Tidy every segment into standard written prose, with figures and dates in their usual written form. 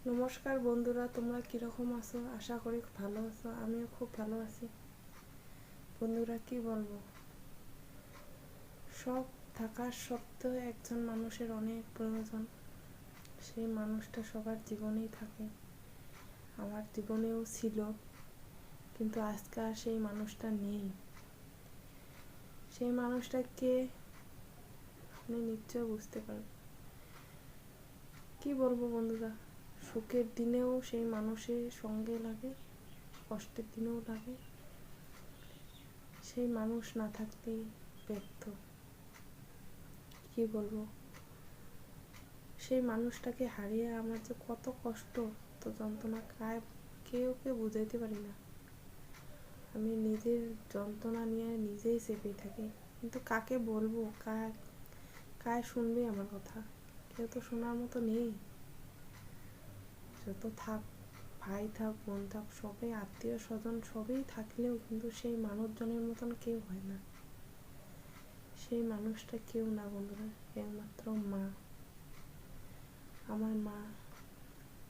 নমস্কার বন্ধুরা, তোমরা কীরকম আছো? আশা করি ভালো আছো। আমিও খুব ভালো আছি। বন্ধুরা, কি বলবো, সব থাকার সত্ত্বেও একজন মানুষের অনেক প্রয়োজন। সেই মানুষটা সবার জীবনেই থাকে, আমার জীবনেও ছিল, কিন্তু আজকে আর সেই মানুষটা নেই। সেই মানুষটাকে আপনি নিশ্চয় বুঝতে পারবেন। কি বলবো বন্ধুরা, সুখের দিনেও সেই মানুষের সঙ্গে লাগে, কষ্টের দিনেও লাগে। সেই মানুষ না থাকতেই ব্যর্থ। কি বলবো, সেই মানুষটাকে হারিয়ে আমার যে কত কষ্ট, কত যন্ত্রণা, কেউ বুঝাইতে পারি না। আমি নিজের যন্ত্রণা নিয়ে নিজেই চেপে থাকি, কিন্তু কাকে বলবো? কায় শুনবে আমার কথা? কেউ তো শোনার মতো নেই। যত থাক, ভাই থাক, বোন থাক, সবাই আত্মীয় স্বজন সবই থাকলেও কিন্তু সেই মানুষজনের মতন কেউ হয় না। সেই মানুষটা কেউ না বন্ধুরা, একমাত্র মা। আমার মা,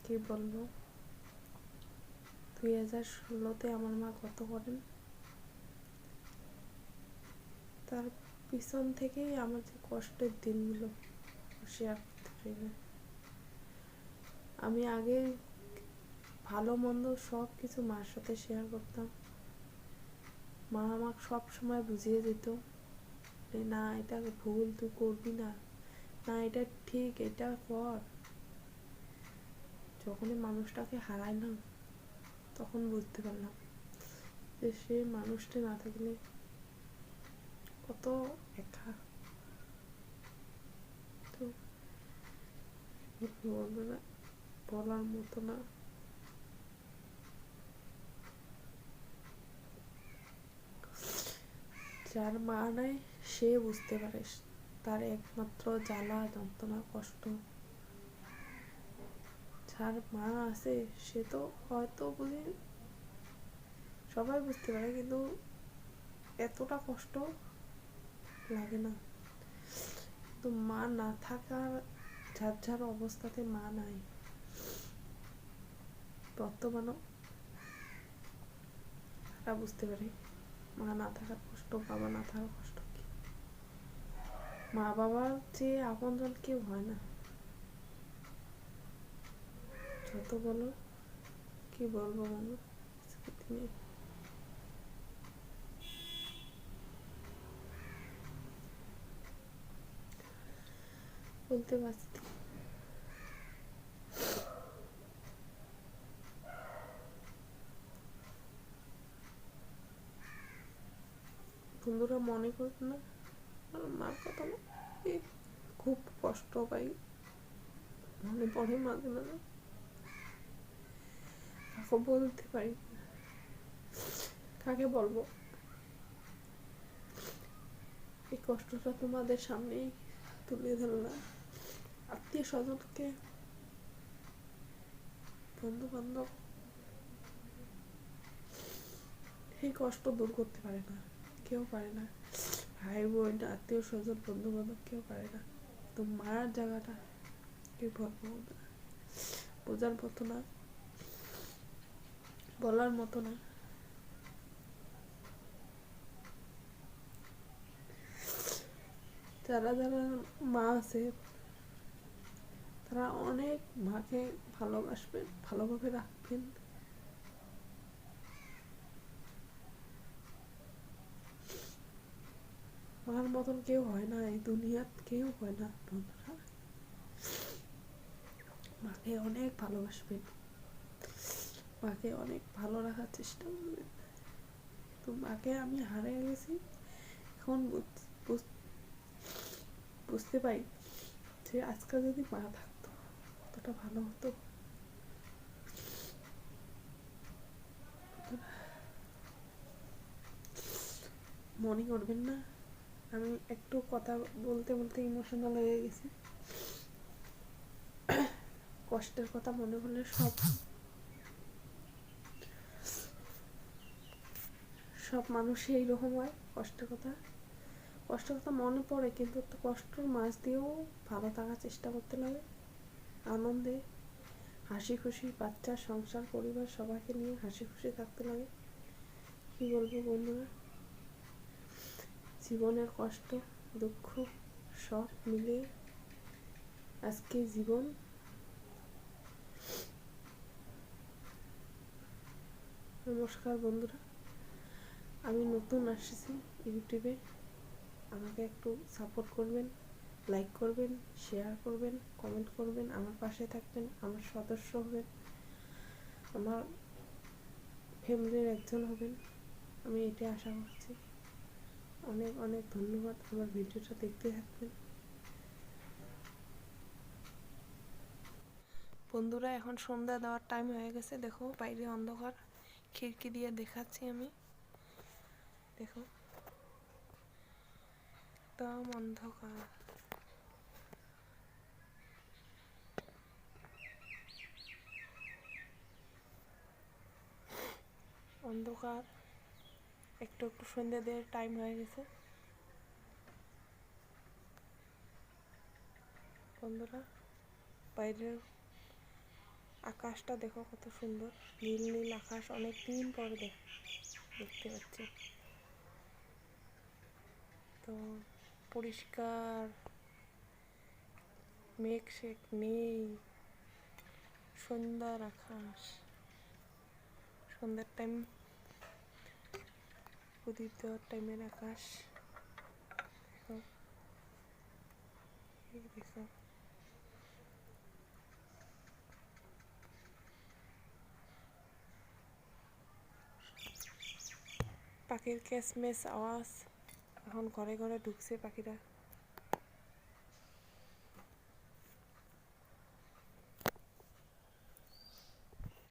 কি বলবো, 2016-তে আমার মা গত করেন। তার পিছন থেকেই আমার যে কষ্টের দিনগুলো শেয়ার করতে পারি না। আমি আগে ভালো মন্দ সব কিছু মার সাথে শেয়ার করতাম। মা আমাকে সব সময় বুঝিয়ে দিত, না এটা ভুল, তুই করবি না, না এটা ঠিক, এটা কর। যখনই মানুষটাকে হারাইলাম তখন বুঝতে পারলাম যে সে মানুষটা না থাকলে কত একা। তো বন্ধুরা, বলার মতো না। যার মা নাই সে বুঝতে পারে তার একমাত্র জ্বালা, যন্ত্রণা, কষ্ট। যার মা আছে সে তো হয়তো বুঝি, সবাই বুঝতে পারে, কিন্তু এতটা কষ্ট লাগে না। তো মা না থাকার, যার যার অবস্থাতে মা নাই, বর্তমানও তারা বুঝতে পারে মা না থাকার কষ্ট, বাবা না থাকার কষ্ট কি। মা বাবার চেয়ে আপনজন কেউ হয় না। যত বলো, কি বলবো বন্ধু, তুমি বলতে পারছি। বন্ধুরা মনে করবে না, মার কথা না, খুব কষ্ট পাই, মনে পড়ে মাঝে মাঝে, কাকে বলতে পারি, কাকে বলবো। এই কষ্টটা তোমাদের সামনেই তুলে ধরলাম। আত্মীয় স্বজনকে, বন্ধু বান্ধব এই কষ্ট দূর করতে পারে না, কেউ পারে না। ভাই বোন, আত্মীয় স্বজন, বন্ধু বান্ধব কেউ পারে না। তো মার জায়গাটা কি বলবো, বোঝার মতো না, বলার মতো না। যারা যারা মা আছে তারা অনেক মাকে ভালোবাসবেন, ভালোভাবে রাখবেন। মার মতন কেউ হয় না, এই দুনিয়াত কেউ হয় না বন্ধুরা। মাকে অনেক ভালোবাসবেন, মাকে অনেক ভালো রাখার চেষ্টা করবেন। তো মাকে আমি হারিয়ে গেছি, এখন বুঝতে পারি যে আজকে যদি মা থাকতো কতটা ভালো হতো। মনে করবেন না, আমি একটু কথা বলতে বলতে ইমোশনাল হয়ে গেছি। কষ্টের কথা মনে হলে সব মানুষই এইরকম হয়। কষ্টের কথা মনে পড়ে, কিন্তু কষ্টের মাঝ দিয়েও ভালো থাকার চেষ্টা করতে লাগে, আনন্দে হাসি খুশি বাচ্চা, সংসার, পরিবার সবাইকে নিয়ে হাসি খুশি থাকতে লাগে। কি বলবো বন্ধুরা, জীবনের কষ্ট দুঃখ সব মিলে আজকে জীবন। নমস্কার বন্ধুরা, আমি নতুন আসছি ইউটিউবে, আমাকে একটু সাপোর্ট করবেন, লাইক করবেন, শেয়ার করবেন, কমেন্ট করবেন, আমার পাশে থাকবেন, আমার সদস্য হবেন, আমার ফ্যামিলির একজন হবেন, আমি এটাই আশা করছি। অনেক অনেক ধন্যবাদ, আমার ভিডিওটা দেখতে থাকবেন। বন্ধুরা, এখন সন্ধ্যা দেওয়ার টাইম হয়ে গেছে। দেখো বাইরে অন্ধকার, খিড়কি দিয়ে দেখাচ্ছি আমি। দেখো একদম অন্ধকার। অন্ধকার, একটু একটু সন্ধ্যা দেওয়ার টাইম হয়ে গেছে। বন্ধুরা, বাইরের আকাশটা দেখো কত সুন্দর, নীল নীল আকাশ, অনেক দিন পরে দেখতে পাচ্ছি। তো পরিষ্কার, মেঘ শেখ নেই, সন্ধ্যার আকাশ, সন্ধ্যার টাইম, প্রদীপ দেওয়ার টাইমের আকাশ। দেখো দেখো, পাখির ক্যাচমেচ আওয়াজ, এখন ঘরে ঘরে ঢুকছে পাখিরা।